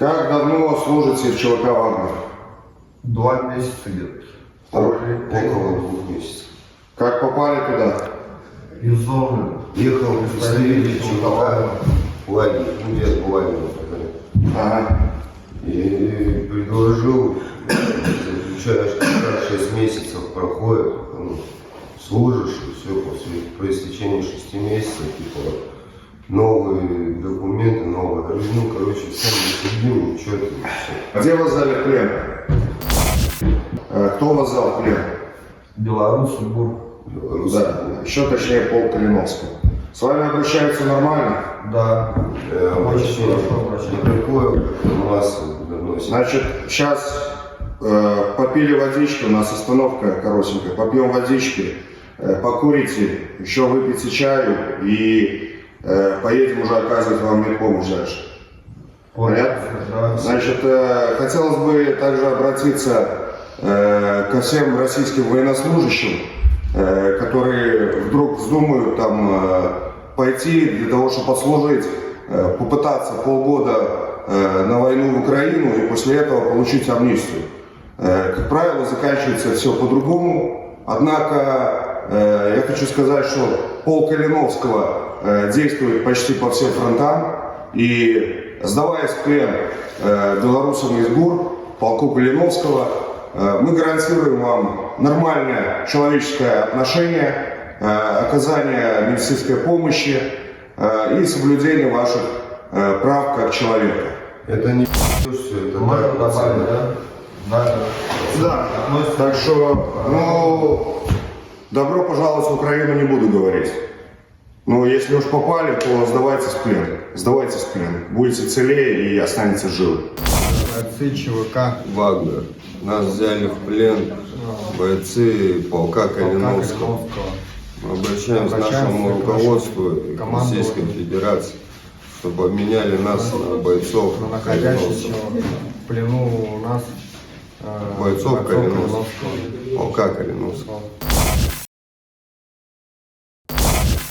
Как давно служите в ЧВК «Вагнер»? 2 месяца где-то. Около 2 месяцев. Как попали туда? Из зоны. Ехал представитель ЧВК в лагерь, ну где в лагере. Ага. И предложил, заключаешь, 6 месяцев проходит, ну, служишь, и все, по истечении 6 месяцев, типа, новые документы, новые, ну, короче, все необходимо, ничего это все. Где вас взяли в плен? Кто вас взял в плен? Беларусь, ГУР. Да, еще точнее Пол Калиновский. С вами обращаются нормально? Да. Очень хорошо обращаются. Никакое у нас доносит. Значит, сейчас попили водички, у нас остановка коротенькая, попьем водички, покурите, еще выпейте чаю и поедем уже оказывать вам медпомощь дальше. Понятно? Да. Значит, хотелось бы также обратиться ко всем российским военнослужащим, которые вдруг вздумают там пойти для того, чтобы отслужить, попытаться полгода на войну в Украину и после этого получить амнистию. Как правило, заканчивается все по-другому. Однако я хочу сказать, что Пол Калиновского действует почти по всем фронтам. И сдаваясь в плен белорусам из ГУР, полку Калиновского, мы гарантируем вам нормальное человеческое отношение, оказание медицинской помощи и соблюдение ваших прав как человека. Это не все, это Можно так, добавить, да? Да. Да, так что, ну, добро пожаловать в Украину не буду говорить. Но если уж попали, то сдавайтесь в плен. Сдавайтесь в плен. Будете целее и останетесь живы. Бойцы ЧВК. Вагнер. Нас взяли в плен бойцы полка Калиновского. Мы обращаемся к нашему руководству и к Российской Федерации, чтобы обменяли нас на бойцов Находящихся Калиновского. в плену у нас Бойцов Калиновского. Калиновского. Полка Калиновского.